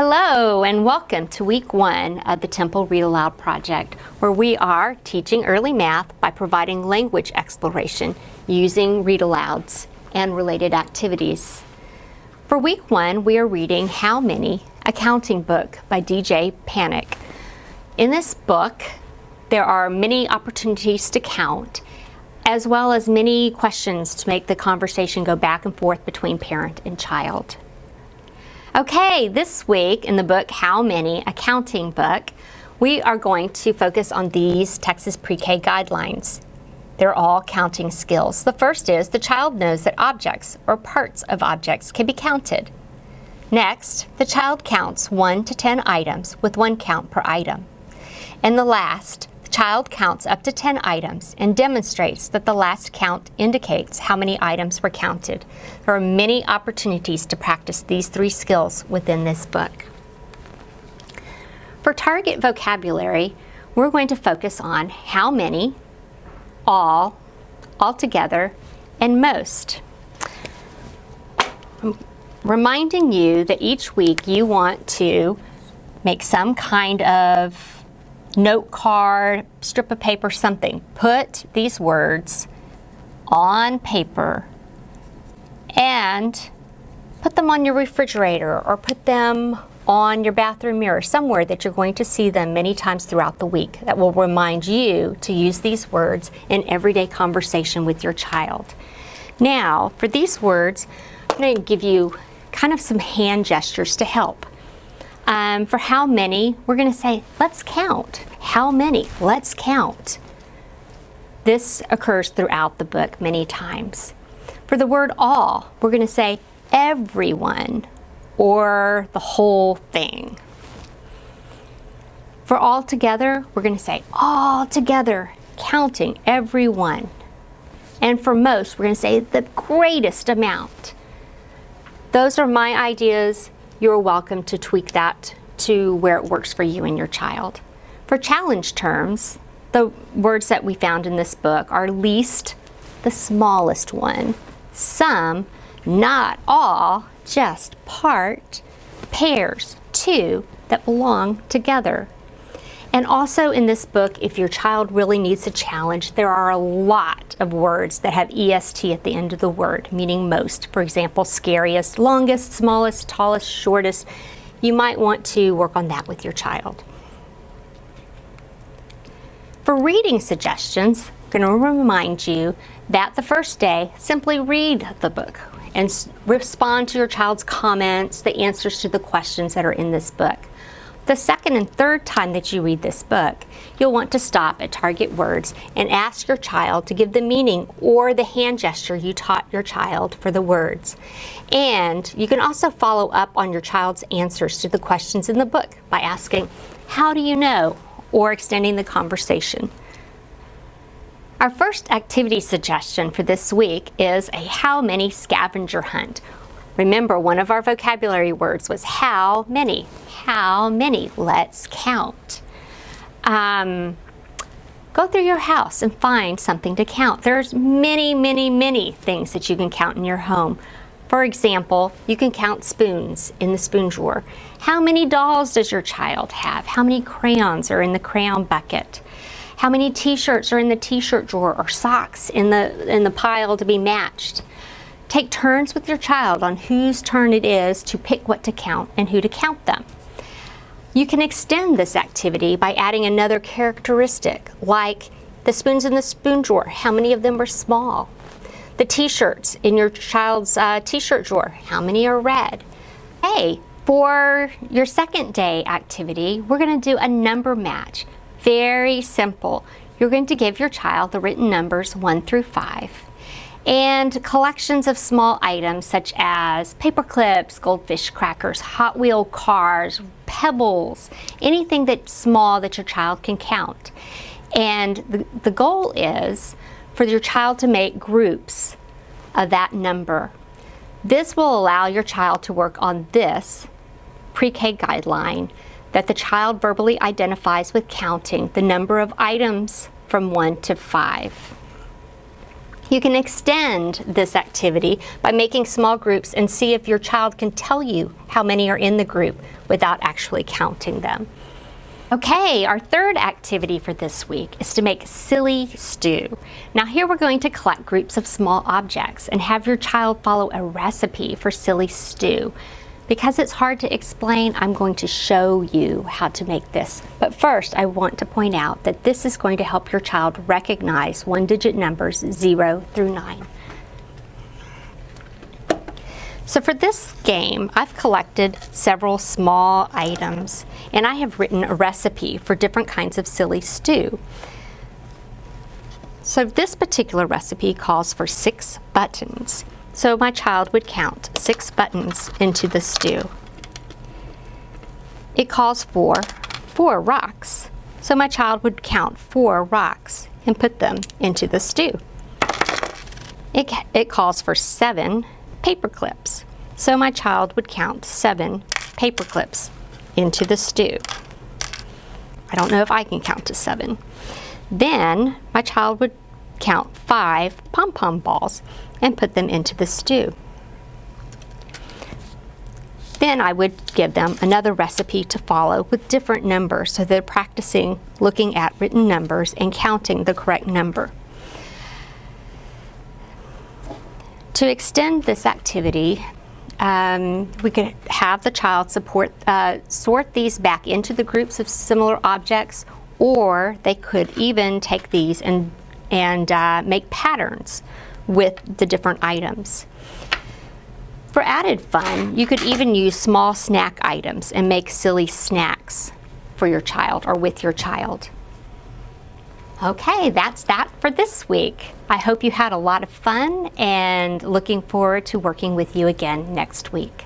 Hello and welcome to week 1 of the Temple Read Aloud project, where we are teaching early math by providing language exploration using read-alouds and related activities. For week 1, we are reading How Many? A Counting Book by DJ Panic. In this book, there are many opportunities to count, as well as many questions to make the conversation go back and forth between parent and child. Okay, this week in the book How Many? A Counting Book, we are going to focus on these Texas Pre-K guidelines. They're all counting skills. The first is the child knows that objects or parts of objects can be counted. Next, the child counts 1 to 10 items with 1 count per item. And the last, the child counts up to 10 items and demonstrates that the last count indicates how many items were counted. There are many opportunities to practice these 3 skills within this book. For target vocabulary, we're going to focus on how many, all, altogether, and most. I'm reminding you that each week you want to make some kind of note card, strip of paper, something. Put these words on paper and put them on your refrigerator or put them on your bathroom mirror, somewhere that you're going to see them many times throughout the week. That will remind you to use these words in everyday conversation with your child. Now, for these words, I'm going to give you kind of some hand gestures to help. For how many, we're going to say, let's count. How many? Let's count. This occurs throughout the book many times. For the word all, we're going to say everyone or the whole thing. For all together, we're going to say all together, counting everyone. And for most, we're going to say the greatest amount. Those are my ideas. You're welcome to tweak that to where it works for you and your child. For challenge terms, the words that we found in this book are least, the smallest one, some, not all, just part, pairs, 2 that belong together. And also in this book, if your child really needs a challenge, there are a lot of words that have EST at the end of the word, meaning most. For example, scariest, longest, smallest, tallest, shortest. You might want to work on that with your child. For reading suggestions, I'm going to remind you that the first day, simply read the book and respond to your child's comments, the answers to the questions that are in this book. The second and third time that you read this book, you'll want to stop at target words and ask your child to give the meaning or the hand gesture you taught your child for the words. And you can also follow up on your child's answers to the questions in the book by asking, how do you know? Or extending the conversation. Our first activity suggestion for this week is a how many scavenger hunt. Remember, one of our vocabulary words was how many. How many? Let's count. Go through your house and find something to count. There's many, many, many things that you can count in your home. For example, you can count spoons in the spoon drawer. How many dolls does your child have? How many crayons are in the crayon bucket? How many t-shirts are in the t-shirt drawer or socks in the pile to be matched? Take turns with your child on whose turn it is to pick what to count and who to count them. You can extend this activity by adding another characteristic, like the spoons in the spoon drawer. How many of them are small? The t-shirts in your child's t-shirt drawer. How many are red? Hey, for your second day activity, we're going to do a number match. Very simple. You're going to give your child the written numbers 1 through 5. And collections of small items such as paper clips, goldfish crackers, Hot Wheel cars, pebbles, anything that's small that your child can count. And the goal is for your child to make groups of that number. This will allow your child to work on this pre-K guideline that the child verbally identifies with counting the number of items from 1 to 5. You can extend this activity by making small groups and see if your child can tell you how many are in the group without actually counting them. Okay, our third activity for this week is to make silly stew. Now here we're going to collect groups of small objects and have your child follow a recipe for silly stew. Because it's hard to explain, I'm going to show you how to make this. But first, I want to point out that this is going to help your child recognize one-digit numbers 0 through 9. So for this game, I've collected several small items, and I have written a recipe for different kinds of silly stew. So this particular recipe calls for 6 buttons. So my child would count 6 buttons into the stew. It calls for 4 rocks. So my child would count 4 rocks and put them into the stew. It calls for 7 paper clips. So my child would count 7 paper clips into the stew. I don't know if I can count to 7. Then my child would count 5 pom-pom balls and put them into the stew. Then I would give them another recipe to follow with different numbers, so they're practicing looking at written numbers and counting the correct number. To extend this activity, we could have the child sort these back into the groups of similar objects, or they could even take these and make patterns with the different items. For added fun, you could even use small snack items and make silly snacks for your child or with your child. Okay, that's that for this week. I hope you had a lot of fun and looking forward to working with you again next week.